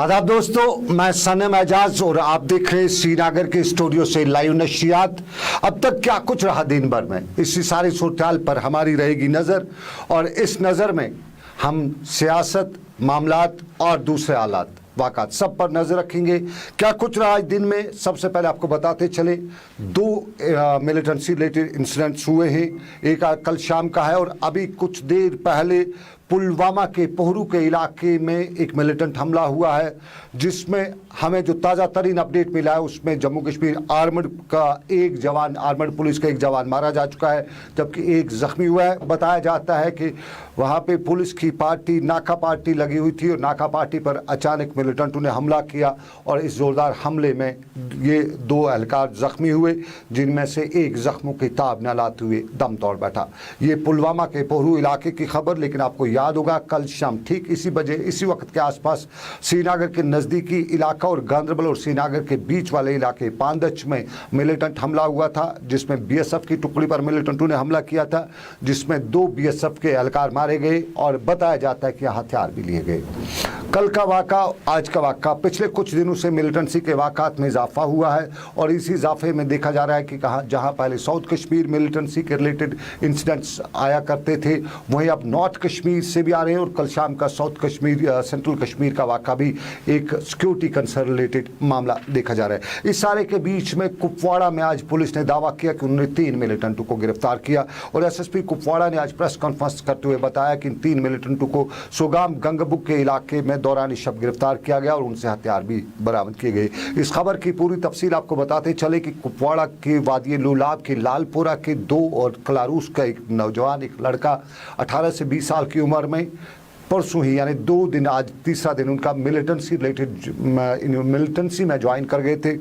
आदाब दोस्तों, मैं सनम एजाज और आप देख रहे हैं श्रीनगर के स्टूडियो से लाइव नशियात। अब तक क्या कुछ रहा दिन भर में, इसी सारी सूरत पर हमारी रहेगी नज़र और इस नज़र में हम सियासत, मामलात और दूसरे हालात वाक़ात सब पर नज़र रखेंगे। क्या कुछ रहा आज दिन में, सबसे पहले आपको बताते चले दो मिलिटेंसी रिलेटेड इंसिडेंट्स हुए हैं। एक कल शाम का है और अभी कुछ देर पहले पुलवामा के पोहरू के इलाके में एक मिलिटेंट हमला हुआ है, जिसमें हमें जो ताज़ा तरीन अपडेट मिला है उसमें जम्मू कश्मीर आर्मड का एक जवान, आर्मड पुलिस का एक जवान मारा जा चुका है जबकि एक ज़ख्मी हुआ है। बताया जाता है कि वहाँ पे पुलिस की पार्टी, नाका पार्टी लगी हुई थी और नाका पार्टी पर अचानक मिलिटेंटों ने हमला किया और इस ज़ोरदार हमले में ये दो एहलकार ज़ख्मी हुए, जिनमें से एक ज़ख्मों की ताब न लाते हुए दम तोड़ बैठा। ये पुलवामा के पोहरू इलाके की खबर, लेकिन आपको याद होगा कल शाम ठीक इसी वक्त के आसपास श्रीनगर के नज़दीकी इलाका और गांदरबल और श्रीनगर के बीच वाले इलाके पांदच में मिलिटेंट हमला हुआ था, जिसमें बीएसएफ की टुकड़ी पर मिलिटेंटों ने हमला किया था, जिसमें दो बीएसएफ के एहलकार मारे गए और बताया जाता है कि हथियार भी लिए गए। कल का वाक़ा, आज का वाक़ा, पिछले कुछ दिनों से मिलिटेंसी के वाक़ात में इजाफा हुआ है और इसी इजाफे में देखा जा रहा है कि जहाँ पहले साउथ कश्मीर मिलिटेंसी के रिलेटेड इंसिडेंट्स आया करते थे, वहीं अब नॉर्थ कश्मीर से भी आ रहे हैं और कल शाम का साउथ कश्मीर, सेंट्रल कश्मीर का वाक़ा भी एक सिक्योरिटी कंसर्न रिलेटेड मामला देखा जा रहा है। इस सारे के बीच में कुपवाड़ा में आज पुलिस ने दावा किया कि उन्होंने 3 मिलिटेंटों को गिरफ्तार किया और एसएसपी कुपवाड़ा ने आज प्रेस कॉन्फ्रेंस करते हुए बताया कि इन 3 मिलिटेंटों को सोगाम गंगबुक के इलाके में दौरान शब गिरफ्तार किया गया और उनसे हथियार भी बरामद किए गए। इस खबर की पूरी तफसील आपको बताते चले कि कुपवाड़ा के वादी लुलाब के लालपुरा के 2 और कलारूस का एक नौजवान, एक लड़का 18 से 20 साल की उम्र में परसों ही यानी 2 दिन, आज तीसरा दिन उनका मिलिटेंसी में ज्वाइन कर गए थे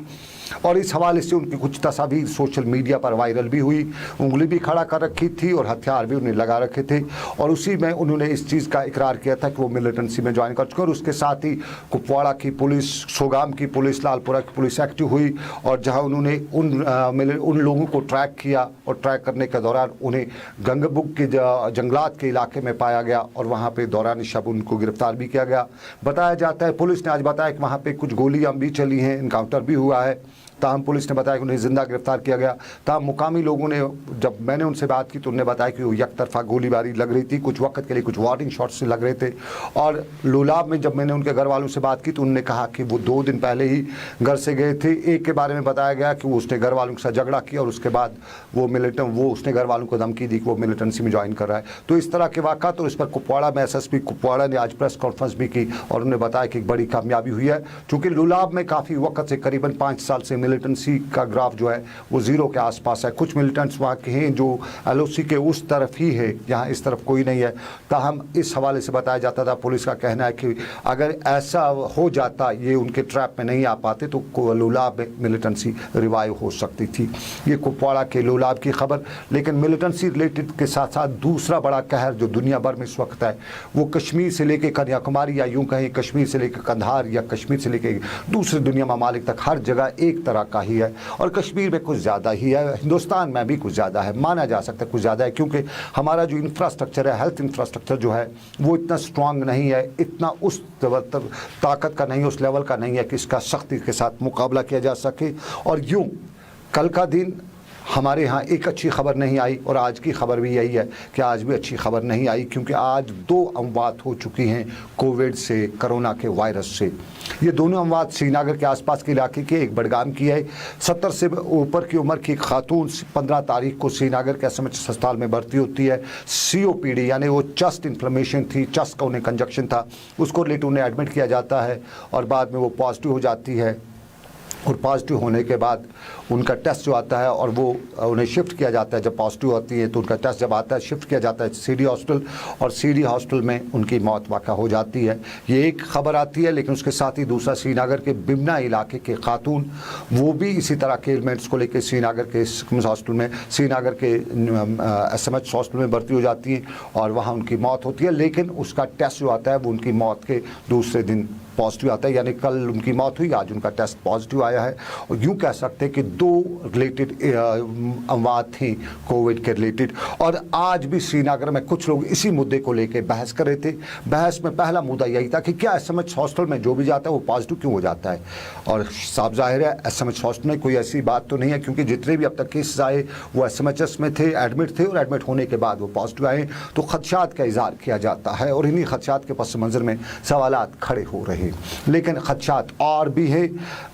और इस हवाले से उनकी कुछ तस्वीर सोशल मीडिया पर वायरल भी हुई। उंगली भी खड़ा कर रखी थी और हथियार भी उन्हें लगा रखे थे और उसी में उन्होंने इस चीज़ का इकरार किया था कि वो मिलिटेंसी में ज्वाइन कर चुके और उसके साथ ही कुपवाड़ा की पुलिस, सोगाम की पुलिस, लालपुरा की पुलिस एक्टिव हुई और जहां उन्होंने उन लोगों को ट्रैक किया और ट्रैक करने के दौरान उन्हें गंगबुक के जंगलात के इलाके में पाया गया और वहाँ पर दौरान शब उनको गिरफ्तार भी किया गया। बताया जाता है, पुलिस ने आज बताया कि वहाँ पर कुछ गोलियाँ भी चली हैं, इनकाउंटर भी हुआ है। ताहम पुलिस ने बताया कि उन्हें जिंदा गिरफ्तार किया गया। ताहम मुकामी लोगों ने, जब मैंने उनसे बात की तो उन्होंने बताया कि वो एक तरफा गोलीबारी लग रही थी, कुछ वक्त के लिए कुछ वार्निंग शॉट्स से लग रहे थे। और लुलाब में जब मैंने उनके घर वालों से बात की तो उन्होंने कहा कि वो 2 दिन पहले ही घर से गए थे। एक के बारे में बताया गया कि वो उसने घर वालों के साथ झगड़ा किया और उसके बाद वो उसने घर वालों को धमकी दी कि वो मिलिटेंसी में ज्वाइन कर रहा है। तो इस तरह के वाक़ा, तो इस पर कुपवाड़ा में एसएसपी कुपवाड़ा ने आज प्रेस कॉन्फ्रेंस भी की और उन्होंने बताया कि एक बड़ी कामयाबी हुई है। चूँकि लुलाब में काफ़ी वक्त से, करीबन 5 साल से मिलिटेंसी का ग्राफ जो है वो 0 के आसपास है। कुछ मिलिटेंट्स वहाँ के हैं जो एलओसी के उस तरफ ही है, यहाँ इस तरफ कोई नहीं है। ताहम इस हवाले से बताया जाता था, पुलिस का कहना है कि अगर ऐसा हो जाता, ये उनके ट्रैप में नहीं आ पाते तो लुलाब में मिलिटेंसी रिवाइव हो सकती थी। ये कुपवाड़ा के लुलाब की खबर। लेकिन मिलिटेंसी रिलेटेड के साथ साथ दूसरा बड़ा कहर जो दुनिया भर में इस वक्त है वो कश्मीर से लेकर कन्याकुमारी, या यूँ कहें कश्मीर से लेकर कंधार, या कश्मीर से लेकर दूसरे दुनिया ममालिक तक, हर जगह एक तरह का ही है और कश्मीर में कुछ ज़्यादा ही है। हिंदुस्तान में भी कुछ ज़्यादा है, माना जा सकता है कुछ ज़्यादा है, क्योंकि हमारा जो इंफ्रास्ट्रक्चर है, हेल्थ इंफ्रास्ट्रक्चर जो है वो इतना स्ट्रांग नहीं है, इतना उस ताकत का नहीं, उस लेवल का नहीं है कि इसका सख्ती के साथ मुकाबला किया जा सके। और यूँ कल का दिन हमारे यहाँ एक अच्छी खबर नहीं आई और आज की खबर भी यही है कि आज भी अच्छी खबर नहीं आई, क्योंकि आज 2 अमवात हो चुकी हैं कोविड से, कोरोना के वायरस से। ये दोनों अमवात श्रीनगर के आसपास के इलाके के, एक बडगाम की है। 70 से ऊपर की उम्र की खातून 15 तारीख को श्रीनगर के एसएमएच अस्पताल में भर्ती होती है। सीओपीडी यानी वो चेस्ट इन्फ्लेमेशन थी, चेस्ट का उन्हें कंजक्शन था, उसको लेकर उन्हें एडमिट किया जाता है और बाद में वो पॉजिटिव हो जाती है और पॉजिटिव होने के बाद उनका टेस्ट जो आता है और वो उन्हें शिफ्ट किया जाता है। जब पॉजिटिव होती है तो उनका टेस्ट जब आता है, शिफ्ट किया जाता है सीडी हॉस्पिटल और सीडी हॉस्पिटल में उनकी मौत वाक़ा हो जाती है। ये एक खबर आती है, लेकिन उसके साथ ही दूसरा, श्रीनगर के बिमना इलाके के खातून, वो भी इसी तरह के एलिमेंट्स को लेकर श्रीनगर के हॉस्पिटल में, श्रीनगर के एसएमएच हॉस्पिटल में भर्ती हो जाती हैं और वहाँ उनकी मौत होती है। लेकिन उसका टेस्ट जो आता है वो उनकी मौत के दूसरे दिन पॉजिटिव आता है, यानी कल उनकी मौत हुई, आज उनका टेस्ट पॉजिटिव आया है। और यूँ कह सकते हैं कि 2 रिलेटेड अमवात थी कोविड के रिलेटेड। और आज भी श्रीनगर में कुछ लोग इसी मुद्दे को लेकर बहस कर रहे थे। बहस में पहला मुद्दा यही था कि क्या एसएमएच हॉस्टल में जो भी जाता है वो पॉजिटिव क्यों हो जाता है। और साफ जाहिर है एसएमएच हॉस्टल में कोई ऐसी बात तो नहीं है, क्योंकि जितने भी अब तक केस आए वो एसएमएचएस में थे, एडमिट थे, और एडमिट होने के बाद वो पॉजिटिव आए। तो खदशात का इजहार किया जाता है और इन्हीं खदशात के पस मंज़र में सवालात खड़े हो रहे हैं। लेकिन खदशात और भी है।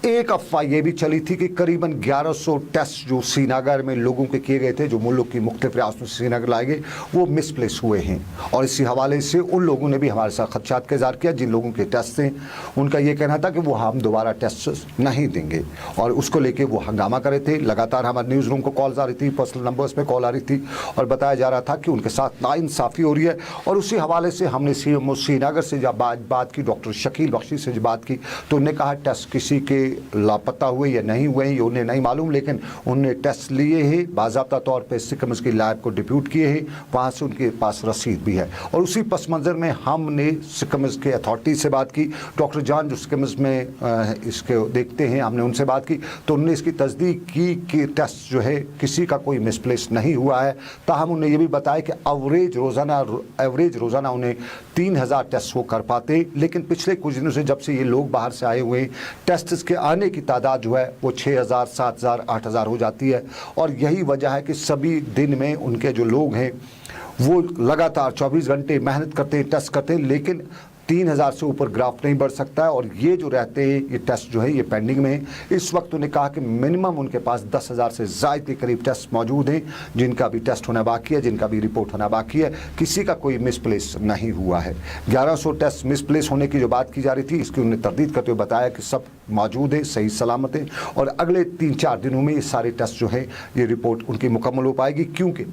एक अफवाह ये भी चली थी कि करीबन 1100 टेस्ट जो श्रीनगर में लोगों के किए गए थे, जो मुल्क की मुख्तलिफ रियासतों से श्रीनगर लाए गए, वो मिसप्लेस हुए हैं। और इसी हवाले से उन लोगों ने भी हमारे साथ खदशात का इजहार किया जिन लोगों के टेस्ट थे। उनका ये कहना था कि वो हम दोबारा टेस्ट नहीं देंगे, और उसको लेके वो हंगामा कर रहे थे। लगातार हमारे न्यूज़ रूम को कॉल्स आ रही थी, पर्सनल नंबर्स पे कॉल आ रही थी, और बताया जा रहा था कि उनके साथ नाइंसाफ़ी हो रही है। और उसी हवाले से हमने श्रीनगर से जब बात की, डॉक्टर शकील बख्शी से जब बात की, तो उन्होंने कहा टेस्ट किसी के लापता हुए या नहीं हुए ये उन्हें नहीं मालूम, लेकिन उन्होंने टेस्ट लिए हैं, बाज़ाब्ता तौर पर सिकम्स की लैब को डिप्यूट किए हैं, वहाँ से उनके पास रसीद भी है। और उसी पस मंज़र में हमने सिकम्स के अथॉरिटी से बात की, डॉक्टर जान जो सिकम्स में इसके देखते हैं, हमने उनसे बात की, तो उन्होंने इसकी तस्दीक की कि टेस्ट जो है किसी का कोई मिसप्लेस नहीं हुआ है। ताहम उन्हें ये भी बताया कि एवरेज रोज़ाना उन्हें 3000 टेस्ट वो कर पाते, लेकिन पिछले कुछ दिनों से जब से ये लोग बाहर से आए हुए, टेस्ट के आने की तादाद जो है वो 6000, 7000, 8000 हो जाती है। और यही वजह है कि सभी दिन में उनके जो लोग हैं वो लगातार 24 घंटे मेहनत करते हैं, टेस्ट करते हैं, लेकिन 3000 से ऊपर ग्राफ नहीं बढ़ सकता है। और ये जो रहते हैं ये टेस्ट जो है ये पेंडिंग में है। इस वक्त उन्हें कहा कि मिनिमम उनके पास 10,000 से ज़ायद के करीब टेस्ट मौजूद हैं, जिनका भी टेस्ट होना बाकी है, जिनका भी रिपोर्ट होना बाकी है। किसी का कोई मिसप्लेस नहीं हुआ है। 1100 टेस्ट मिसप्लेस होने की जो बात की जा रही थी, इसकी उन्हें तरदीद करते हुए बताया कि सब मौजूद है, सही सलामत है, और अगले 3-4 दिनों में ये सारे टेस्ट जो है ये रिपोर्ट उनकी मुकम्मल हो पाएगी। क्योंकि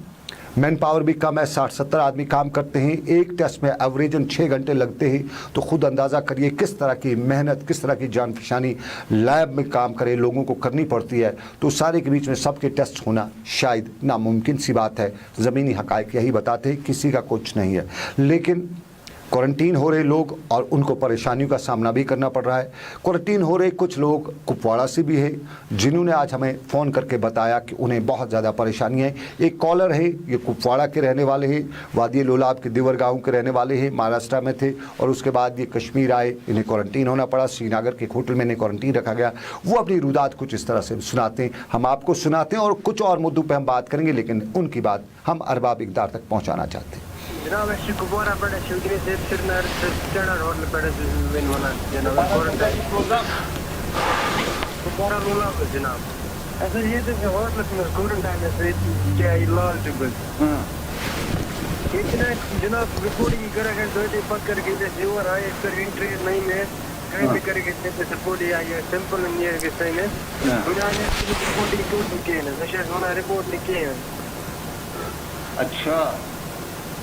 मैन पावर भी कम है, 60-70 आदमी काम करते हैं, एक टेस्ट में एवरेजन 6 घंटे लगते हैं। तो खुद अंदाज़ा करिए किस तरह की मेहनत, किस तरह की जानफशानी लैब में काम करे लोगों को करनी पड़ती है। तो सारे के बीच में सबके टेस्ट होना शायद नामुमकिन सी बात है। ज़मीनी हक़ाइक़ यही बताते हैं, किसी का कुछ नहीं है। लेकिन क्वारंटीन हो रहे लोग और उनको परेशानियों का सामना भी करना पड़ रहा है। क्वारंटीन हो रहे कुछ लोग कुपवाड़ा से भी है, जिन्होंने आज हमें फ़ोन करके बताया कि उन्हें बहुत ज़्यादा परेशानी है। एक कॉलर है, ये कुपवाड़ा के रहने वाले हैं, वादी लोलाब के दिवर गाँव के रहने वाले हैं, महाराष्ट्र में थे, और उसके बाद ये कश्मीर आए, इन्हें क्वारंटीन होना पड़ा। श्रीनगर के एक होटल में इन्हें क्वारंटीन रखा गया। वो अपनी रुदात कुछ इस तरह से सुनाते हैं, हम आपको सुनाते हैं, और कुछ और मुद्दों पर हम बात करेंगे, लेकिन उनकी बात हम अरबाब इक़दार तक पहुँचाना चाहते हैं। जनाब ऐसी कुपवाड़ा पड़े शिवगिरी से श्रीनगर से चढ़ा होटल पड़े विन होना जनाब क्वारंटाइन कुपवाड़ा रोला जनाब ऐसा ये तो होटल में क्वारंटाइन से क्या इलाज जुबल इतना जनाब रिपोर्टिंग करेगा तो ये पक करके जैसे और आए पर एंट्री नहीं है कहीं भी करके जैसे रिपोर्ट आई है सिंपल नहीं है कि सही है बुनियादी रिपोर्टिंग क्यों लिखे हैं नशे होना रिपोर्ट लिखे हैं। अच्छा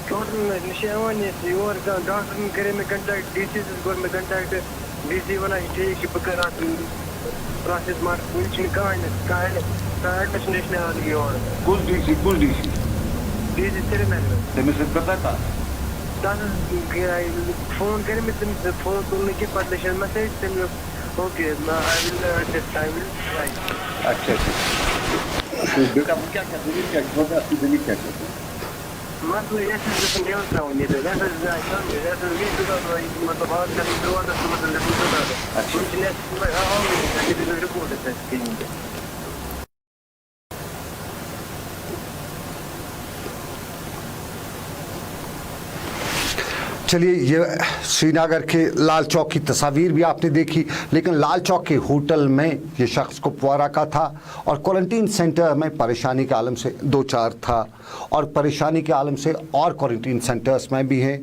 टोटल निशान ये और डॉक्टर ने करे में कांटेक्ट डीसी से गोर में कांटेक्ट डीसी वाला ठीक है बकरा प्रोसेस मार कुछ नहीं कहा है एडमिशन आ रही और कुछ डीसी तेरे में से पता था फोन करे में तुम फोन तुमने के पब्लिशर मैसेज तुम ओके आई विल राइट। अच्छा तो बेटा क्या क्या मतलब ऐसे जैसे नहीं होता वो नहीं तो ऐसे जैसे ये तो मतलब बात करने के बाद तो मतलब नहीं कुछ नहीं रिपोर्ट है स्क्रीन पे। चलिए, ये श्रीनगर के लाल चौक की तस्वीर भी आपने देखी, लेकिन लाल चौक के होटल में ये शख्स कुपवाड़ा का था और क्वारंटीन सेंटर में परेशानी के आलम से 2-4 था, और परेशानी के आलम से और क्वारंटीन सेंटर्स में भी हैं।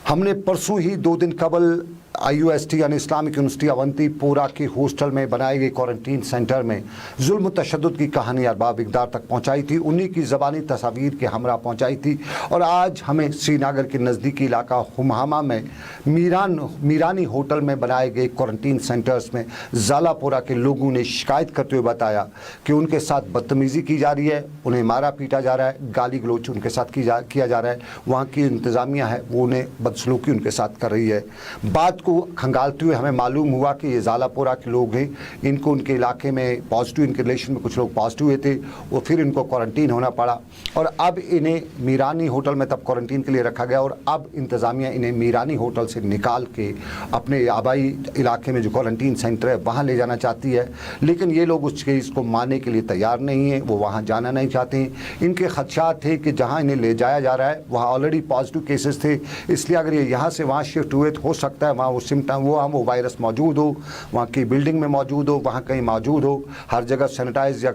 हमने परसों ही 2 दिन कबल IUST यानी इस्लामिक यूनिवर्सिटी अवंतीपोरा के हॉस्टल में बनाए गए क्वारंटीन सेंटर में जुल्म तशद्दुद की कहानी अरबाब इक़दार तक पहुंचाई थी, उन्हीं की ज़बानी तस्वीर के हमरा पहुंचाई थी। और आज हमें श्रीनगर के नज़दीकी इलाका हुमहामा में मीरानी होटल में बनाए गए क्वारंटीन सेंटर्स में ज़ालापोरा के लोगों ने शिकायत करते हुए बताया कि उनके साथ बदतमीज़ी की जा रही है, उन्हें मारा पीटा जा रहा है, गाली गलोच उनके साथ किया जा रहा है। वहाँ की इंतज़ामिया है वो उन्हें बदसलूकी उनके साथ कर रही है। बात को खंगालते हुए हमें मालूम हुआ कि ये ज़ालापोरा के लोग हैं, इनको उनके इलाके में पॉजिटिव, इनके रिलेशन में कुछ लोग पॉजिटिव हुए थे, वो फिर इनको क्वारंटीन होना पड़ा और अब इन्हें मीरानी होटल में तब क्वारंटीन के लिए रखा गया और अब इंतज़ामिया इन्हें मीरानी होटल से निकाल के अपने आबाई इलाके में जो क्वारंटीन सेंटर है वहाँ ले जाना चाहती है। लेकिन ये लोग उस चीज़ को मानने के लिए तैयार नहीं हैं, वो वहाँ जाना नहीं चाहते हैं। इनके खदशात थे कि जहाँ इन्हें ले जाया जा रहा है वहाँ ऑलरेडी पॉजिटिव केसेस थे, इसलिए अगर ये यहाँ से वहाँ शिफ्ट हुए तो हो सकता है वहाँ वो सिम्टम वो वायरस मौजूद हो, वहाँ की बिल्डिंग में मौजूद हो, वहाँ कहीं मौजूद हो। हर जगह सैनिटाइज या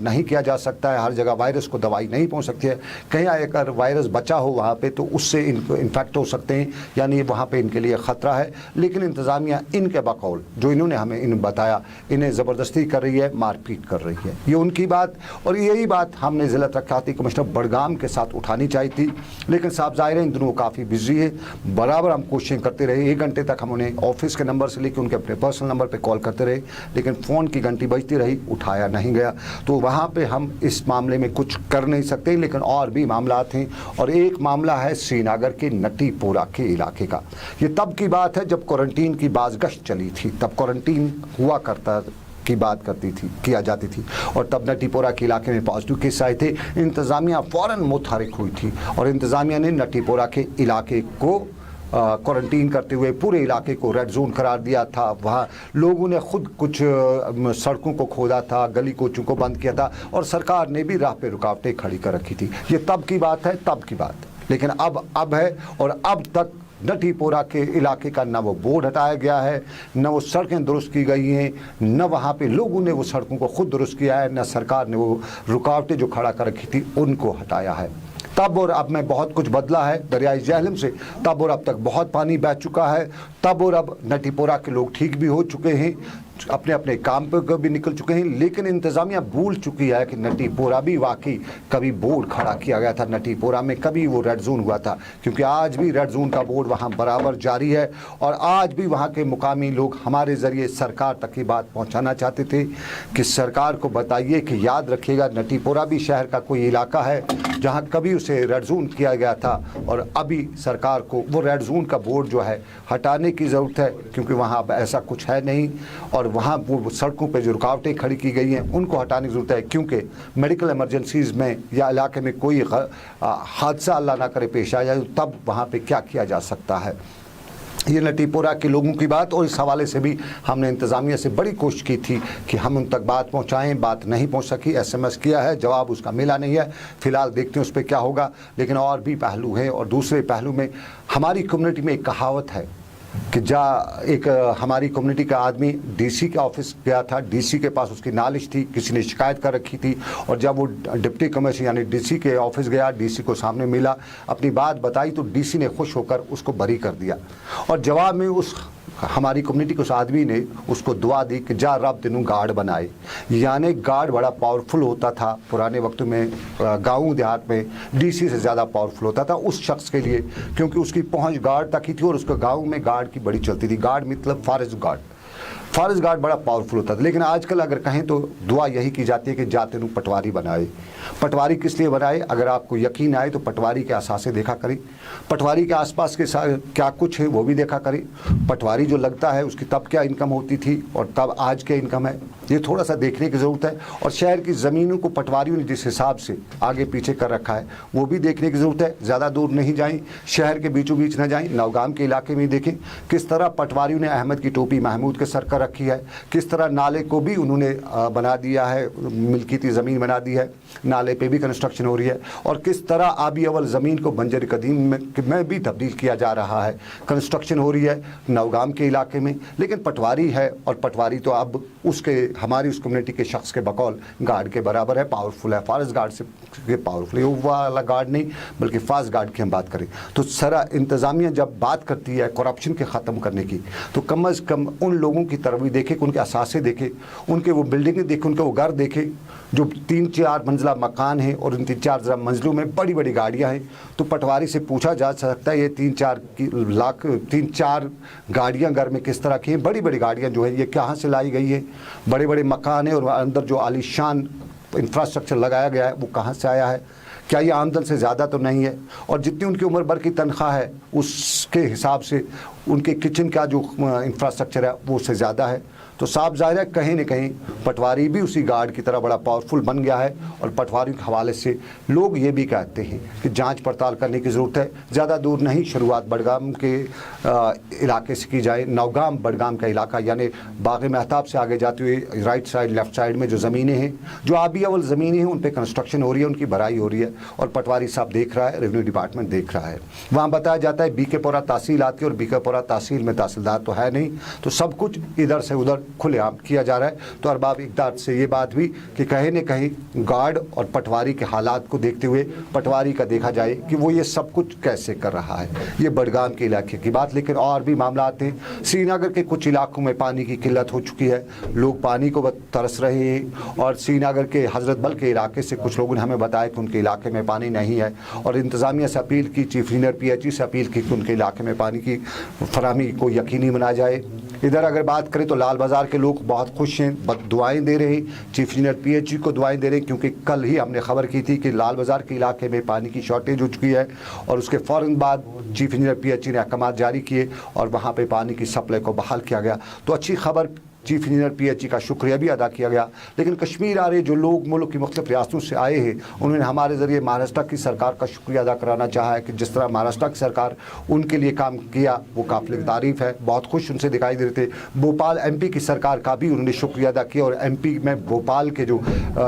नहीं किया जा सकता है, हर जगह वायरस को दवाई नहीं पहुँच सकती है। कहीं अगर वायरस बचा हो वहाँ पे तो उससे इनको इन्फेक्ट हो सकते हैं, यानी वहाँ पे इनके लिए ख़तरा है। लेकिन इंतज़ामिया इनके बकौल जो इन्होंने हमें इन बताया, इन्हें ज़बरदस्ती कर रही है, मारपीट कर रही है। ये उनकी बात और यही बात हमने ज़िला तरक्याती कमिश्नर बडगाम के साथ उठानी चाहिए थी, लेकिन साहब ज़ाहिर है इन दिनों काफ़ी बिजी है। बराबर हम कोशिशें करते रहे, 1 घंटे तक हम उन्हें ऑफिस के नंबर से लेकर उनके अपने पर्सनल नंबर पे कॉल करते रहे, लेकिन फ़ोन की घंटी बजती रही, उठाया नहीं गया। तो वहाँ पे हम इस मामले में कुछ कर नहीं सकते, लेकिन और भी मामला हैं और एक मामला है श्रीनगर के नटीपोरा के इलाके का। ये तब की बात है जब क्वारंटीन की बाज़गश्त चली थी, तब क्वारंटीन हुआ करता की बात करती थी किया जाती थी और तब नटीपोरा के इलाके में पॉजिटिव केस आए थे। इंतज़ामिया फ़ौरन मुतहरिक हुई थी और इंतज़ामिया ने नटीपोरा के इलाके को क्वारंटीन करते हुए पूरे इलाके को रेड जोन करार दिया था। वहाँ लोगों ने खुद कुछ सड़कों को खोदा था, गली कोचों को बंद किया था और सरकार ने भी राह पे रुकावटें खड़ी कर रखी थी। ये तब की बात है, तब की बात, लेकिन अब है और अब तक नटीपोरा के इलाके का न वो बोर्ड हटाया गया है, न वो सड़कें दुरुस्त की गई हैं, न वहाँ पे लोगों ने वो सड़कों को खुद दुरुस्त किया है, न सरकार ने वो रुकावटें जो खड़ा कर रखी थी उनको हटाया है। तब और अब में बहुत कुछ बदला है दरियाई जहलम से, तब और अब तक बहुत पानी बह चुका है। तब और अब नटीपोरा के लोग ठीक भी हो चुके हैं, अपने अपने काम पर भी निकल चुके हैं, लेकिन इंतज़ामिया भूल चुकी है कि नटीपोरा भी वाकई कभी बोर्ड खड़ा किया गया था, नटीपोरा में कभी वो रेड जोन हुआ था, क्योंकि आज भी रेड जोन का बोर्ड वहाँ बराबर जारी है और आज भी वहाँ के मुकामी लोग हमारे ज़रिए सरकार तक की बात पहुँचाना चाहते थे कि सरकार को बताइए कि याद रखिएगा नटीपोरा भी शहर का कोई इलाका है जहाँ कभी उसे रेड जोन किया गया था और अभी सरकार को वो रेड जोन का बोर्ड जो है हटाने की ज़रूरत है, क्योंकि वहाँ अब ऐसा कुछ है नहीं और वहाँ वो सड़कों पे जो रुकावटें खड़ी की गई हैं उनको हटाने की ज़रूरत है, क्योंकि मेडिकल इमरजेंसीज़ में या इलाके में कोई हादसा अल्लाह ना करे पेश आ जाए तब वहाँ पे क्या किया जा सकता है। ये नटीपोरा के लोगों की बात और इस हवाले से भी हमने इंतज़ामिया से बड़ी कोशिश की थी कि हम उन तक बात पहुंचाएं, बात नहीं पहुंच सकी, SMS किया है, जवाब उसका मिला नहीं है। फ़िलहाल देखते हैं उस पर क्या होगा, लेकिन और भी पहलू हैं। और दूसरे पहलू में हमारी कम्युनिटी में एक कहावत है कि एक हमारी कम्युनिटी का आदमी DC के ऑफिस गया था, DC के पास उसकी नालिश थी, किसी ने शिकायत कर रखी थी और जब वो डिप्टी कमिश्नर यानी DC के ऑफिस गया, DC को सामने मिला, अपनी बात बताई तो DC ने खुश होकर उसको बरी कर दिया और जवाब में उस हमारी कम्युनिटी के उस आदमी ने उसको दुआ दी कि जा रब तेनू गार्ड बनाए। यानी गार्ड बड़ा पावरफुल होता था पुराने वक्तों में, गाँव देहात में DC से ज़्यादा पावरफुल होता था उस शख्स के लिए, क्योंकि उसकी पहुंच गार्ड तक ही थी और उसके गाँव में गार्ड की बड़ी चलती थी। गार्ड मतलब फॉरेस्ट गार्ड बड़ा पावरफुल होता था। लेकिन आजकल अगर कहें तो दुआ यही की जाती है कि जा तेनू पटवारी बनाए। पटवारी किस लिए बनाए? अगर आपको यकीन आए तो पटवारी के असासे देखा करें, पटवारी के आसपास के क्या कुछ है वो भी देखा करें। पटवारी जो लगता है उसकी तब क्या इनकम होती थी और तब आज क्या इनकम है, ये थोड़ा सा देखने की ज़रूरत है। और शहर की ज़मीनों को पटवारियों ने जिस हिसाब से आगे पीछे कर रखा है वो भी देखने की ज़रूरत है। ज़्यादा दूर नहीं जाएँ, शहर के बीचों बीच न जाएँ, नवगाम के इलाके में देखें किस तरह पटवारियों ने अहमद की टोपी महमूद के सर कर रखी है, किस तरह नाले को भी उन्होंने बना दिया है, मिल्कियती ज़मीन बना दी है, नाले पे भी कंस्ट्रक्शन हो रही है और किस तरह आबी अवल ज़मीन को बंजर कदीम में भी तब्दील किया जा रहा है, कंस्ट्रक्शन हो रही है नवगाम के इलाके में। लेकिन पटवारी है और पटवारी तो अब उसके हमारी उस कम्युनिटी के शख्स के बकौल गार्ड के बराबर है, पावरफुल है, फॉरेस्ट गार्ड से पावरफुल है। वो वाला गार्ड नहीं बल्कि फॉरेस्ट गार्ड की हम बात करें तो सारा इंतज़ामिया जब बात करती है करप्शन के ख़त्म करने की तो कम अज़ कम उन लोगों की तरफ भी देखे, उनके असासे देखे, उनके वो बिल्डिंगें देखे, उनके वो घर देखे जो 3-4 मंजिला मकान हैं और इन 3-4 मंजिलों में बड़ी बड़ी गाड़ियां हैं। तो पटवारी से पूछा जा सकता है ये 3-4 गाड़ियां घर में किस तरह की हैं, बड़ी बड़ी गाड़ियां जो है ये कहाँ से लाई गई है, बड़े बड़े मकान हैं और अंदर जो आलीशान इंफ्रास्ट्रक्चर लगाया गया है वो कहाँ से आया है, क्या ये आमदन से ज़्यादा तो नहीं है। और जितनी उनकी उम्र भर की तनख्वाह है उसके हिसाब से उनके किचन का जो इंफ्रास्ट्रक्चर है वो उससे ज़्यादा है। तो साफ ज़ाहिर है कहीं न कहीं पटवारी भी उसी गार्ड की तरह बड़ा पावरफुल बन गया है। और पटवारियों के हवाले से लोग ये भी कहते हैं कि जांच पड़ताल करने की ज़रूरत है। ज़्यादा दूर नहीं, शुरुआत बडगाम के इलाके से की जाए। नवगाम बडगाम का इलाका यानी बाग महताब से आगे जाते हुए राइट साइड लेफ़्ट साइड में जो ज़मीनें हैं, जो आबी अवल ज़मीनें हैं, उन पर कंस्ट्रक्शन हो रही है, उनकी भराई हो रही है और पटवारी साहब देख रहा है, रेवेन्यू डिपार्टमेंट देख रहा है। वहाँ बताया जाता है बीकेपुरा तहसील आती है और बीकेपुरा तहसील में तहसीलदार तो है नहीं, तो सब कुछ इधर से उधर खुलेआम किया जा रहा है। तो अरबाब इक़्तिदार से ये बात हुई कि कहीं न कहीं गार्ड और पटवारी के हालात को देखते हुए पटवारी का देखा जाए कि वो ये सब कुछ कैसे कर रहा है। ये बडगाम के इलाके की बात, लेकिन और भी मामला आते हैं। श्रीनगर के कुछ इलाकों में पानी की किल्लत हो चुकी है, लोग पानी को तरस रहे हैं। और श्रीनगर के हजरत बल के इलाके से कुछ लोगों ने हमें बताया कि उनके इलाके में पानी नहीं है और इंतज़ामिया से अपील की, चीफ इंजीनियर PHE से अपील की कि उनके इलाके में पानी की फराहमी को यकीनी बनाया जाए। इधर अगर बात करें तो लाल बाज़ार के लोग बहुत खुश हैं, दुआएं दे रहे हैं, चीफ इंजीनियर PHE को दुआएं दे रहे हैं, क्योंकि कल ही हमने खबर की थी कि लाल बाज़ार के इलाके में पानी की शॉर्टेज हो चुकी है और उसके फ़ौरन बाद चीफ इंजीनियर PHE ने अहकाम जारी किए और वहाँ पे पानी की सप्लाई को बहाल किया गया। तो अच्छी खबर, चीफ इंजीनियर PHE का शुक्रिया भी अदा किया गया। लेकिन कश्मीर आ रहे जो लोग मुल्क की मुख्तलिफ रियासतों से आए हैं, उन्होंने हमारे ज़रिए महाराष्ट्र की सरकार का शुक्रिया अदा कराना चाहा है कि जिस तरह महाराष्ट्र की सरकार उनके लिए काम किया वो काबिल तारीफ़ है, बहुत खुश उनसे दिखाई दे रहे थे। भोपाल MP की सरकार का भी उन्होंने शुक्रिया अदा किया और MP में भोपाल के जो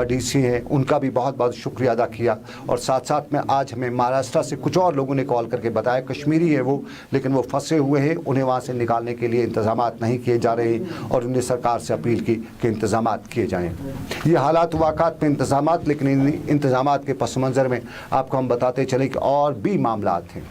DC हैं उनका भी बहुत बहुत शुक्रिया अदा किया। और साथ साथ में आज हमें महाराष्ट्र से कुछ और लोगों ने कॉल करके बताया, कश्मीरी है वो, लेकिन वो फंसे हुए हैं, उन्हें वहाँ से निकालने के लिए इंतजाम नहीं किए जा रहे हैं और उन्हें सरकार से अपील की कि इंतजामात किए जाएं। ये हालात वाक़ात में इंतजामात, लेकिन इन इंतजामात के पस मंज़र में आपको हम बताते चले कि और भी मामलात हैं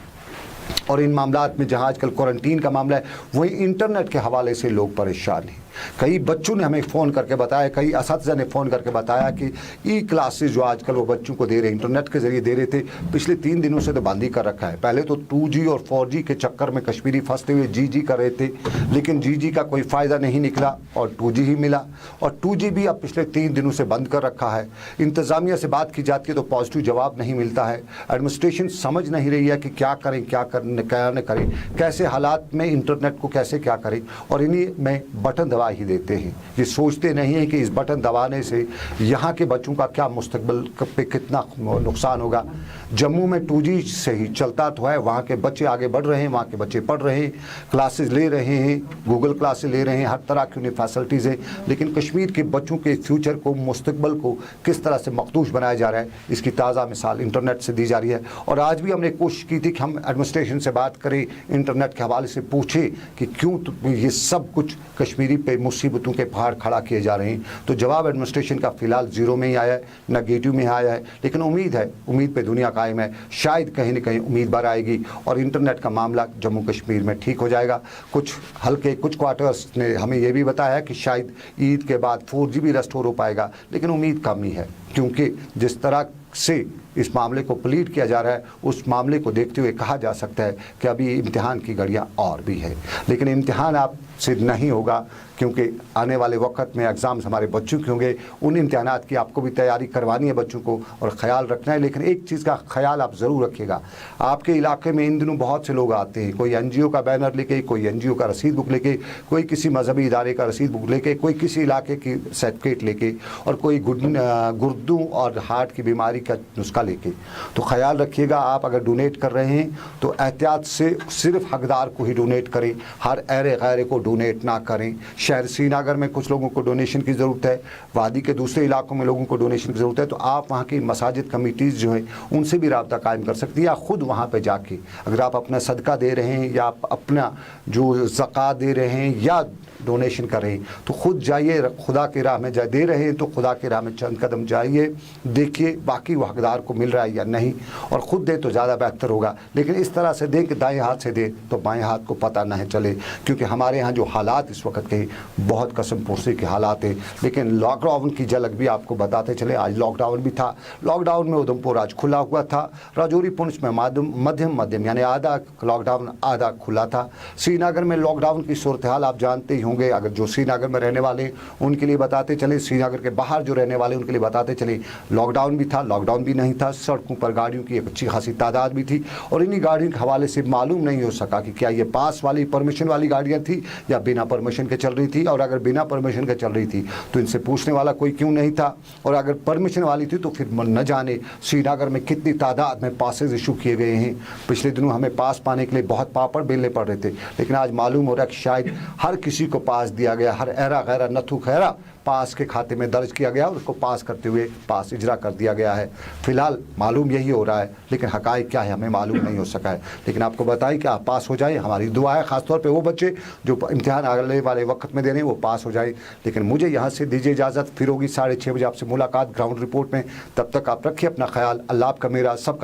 और इन मामलात में जहाँ आजकल क्वारंटीन का मामला है, वहीं इंटरनेट के हवाले से लोग परेशान हैं। कई बच्चों ने हमें फ़ोन करके बताया, कई असातिज़ा ने फ़ोन करके बताया कि क्लासेस जो आजकल वो बच्चों को दे रहे हैं, इंटरनेट के ज़रिए दे रहे थे, पिछले 3 दिनों से तो बंद ही कर रखा है। पहले तो 2G और 4G के चक्कर में कश्मीरी फंसते हुए GG कर रहे थे, लेकिन GG का कोई फ़ायदा नहीं निकला और 2G ही मिला और 2G भी अब पिछले 3 दिनों से बंद कर रखा है। इंतज़ामिया से बात की जाती है तो पॉजिटिव जवाब नहीं मिलता है। एडमिनिस्ट्रेशन समझ नहीं रही है कि क्या करें, क्या न करें, कैसे हालात में इंटरनेट को कैसे क्या करें, और इन्हीं में बटन दबा ही देते हैं। ये सोचते नहीं हैं कि इस बटन दबाने से यहाँ के बच्चों का क्या मुस्तकबिल पे कितना नुकसान होगा। जम्मू में 2G से ही चलता तो है, वहाँ के बच्चे आगे बढ़ रहे हैं, वहाँ के बच्चे पढ़ रहे हैं, क्लासेस ले रहे हैं, गूगल क्लासेस ले रहे हैं, हर तरह की उन्हें फैसिलिटीज़ हैं। लेकिन कश्मीर के बच्चों के फ्यूचर को, मुस्तकबिल को किस तरह से मखदूश बनाया जा रहा है, इसकी ताज़ा मिसाल इंटरनेट से दी जा रही है। और आज भी हमने कोशिश की थी कि हम एडमिनिस्ट्रेशन से बात करें, इंटरनेट के हवाले से पूछें कि क्यों ये सब कुछ कश्मीरी पे मुसीबतों के पहाड़ खड़ा किए जा रहे हैं। तो जवाब एडमिनिस्ट्रेशन का फ़िलहाल ज़ीरो में ही आया है, नेगेटिव में आया है। लेकिन उम्मीद है, उम्मीद पे दुनिया कायम है, शायद कहीं न कहीं उम्मीद बार आएगी और इंटरनेट का मामला जम्मू कश्मीर में ठीक हो जाएगा। कुछ क्वार्टर्स ने हमें यह भी बताया है कि शायद ईद के बाद 4G भी रेस्टोर हो पाएगा, लेकिन उम्मीद कम ही है, क्योंकि जिस तरह से इस मामले को प्लीड किया जा रहा है, उस मामले को देखते हुए कहा जा सकता है कि अभी इम्तिहान की घड़ियाँ और भी है। लेकिन इम्तिहान आप से नहीं होगा, क्योंकि आने वाले वक्त में एग्ज़ाम्स हमारे बच्चों के होंगे। उन इम्तिहानात की आपको भी तैयारी करवानी है बच्चों को और ख़याल रखना है। लेकिन एक चीज़ का ख़याल आप ज़रूर रखिएगा, आपके इलाके में इन दिनों बहुत से लोग आते हैं, कोई NGO का बैनर लेके, कोई NGO का रसीद बुक लेके, कोई किसी मजहबी इदारे का रसीद बुक लेके, कोई किसी इलाके की सर्टिफिकेट लेके और कोई गुर्दों और हार्ट की बीमारी का नुस्खा लेके। तो ख़याल रखिएगा, आप अगर डोनेट कर रहे हैं तो एहतियात से सिर्फ हकदार को ही डोनेट करें, हर ऐरे गैरे को डोनेट ना करें। शहर श्रीनगर में कुछ लोगों को डोनेशन की ज़रूरत है, वादी के दूसरे इलाकों में लोगों को डोनेशन की ज़रूरत है, तो आप वहाँ की मसाजिद कमिटीज़ जो हैं उनसे भी राब्ता कायम कर सकती है, या ख़ुद वहाँ पे जाके अगर आप अपना सदका दे रहे हैं या आप अपना जो ज़कात दे रहे हैं या डोनेशन कर रहे हैं, तो ख़ुद जाइए, खुदा की राह में दे रहे हैं तो खुदा की राह में चंद कदम जाइए, देखिए बाकी वो हकदार को मिल रहा है या नहीं, और ख़ुद दे तो ज़्यादा बेहतर होगा। लेकिन इस तरह से दें कि दाएं हाथ से दे तो बाएं हाथ को पता नहीं चले, क्योंकि हमारे यहाँ जो हालात इस वक्त के बहुत कसम पुरसी के हालात हैं। लेकिन लॉकडाउन की झलक भी आपको बताते चले, आज लॉकडाउन भी था। लॉकडाउन में उधमपुर आज खुला हुआ था, राजौरी पुंछ में मध्यम यानी आधा लॉकडाउन आधा खुला था। श्रीनगर में लॉकडाउन की सूरत हाल आप जानते ही होंगे, होंगे। अगर जो श्रीनगर में रहने वाले उनके लिए बताते चले, श्रीनगर के बाहर जो रहने वाले उनके लिए बताते चले, लॉकडाउन भी था, लॉकडाउन भी नहीं था, सड़कों पर गाड़ियों की एक अच्छी खासी तादाद भी थी और इन्हीं गाड़ियों के हवाले से मालूम नहीं हो सका कि क्या ये पास वाली परमिशन वाली गाड़ियाँ थी या बिना परमिशन के चल रही थी। और अगर बिना परमिशन के चल रही थी तो इनसे पूछने वाला कोई क्यों नहीं था, और अगर परमिशन वाली थी तो फिर न जाने श्रीनगर में कितनी तादाद में पासेज इशू किए गए हैं। पिछले दिनों हमें पास पाने के लिए बहुत पापड़ बेलने पड़ रहे थे, लेकिन आज मालूम हो रहा है कि शायद हर किसी को पास दिया गया, हर ऐरा गैरा नथु खैरा पास के खाते में दर्ज किया गया और उसको पास करते हुए पास इजरा कर दिया गया है। फिलहाल मालूम यही हो रहा है, लेकिन हकायक क्या है हमें मालूम नहीं हो सका है। लेकिन आपको बताएं कि आप पास हो जाएं, हमारी दुआ है, ख़ासतौर पे वो बच्चे जो इम्तिहान आने वाले वक्त में दे रहे हैं वो पास हो जाएं। लेकिन मुझे यहाँ से दीजिए इजाज़त, फिर होगी 6:30 बजे आपसे मुलाकात ग्राउंड रिपोर्ट में। तब तक आप रखिए अपना ख्याल। अल्लाह आपका मेरा सब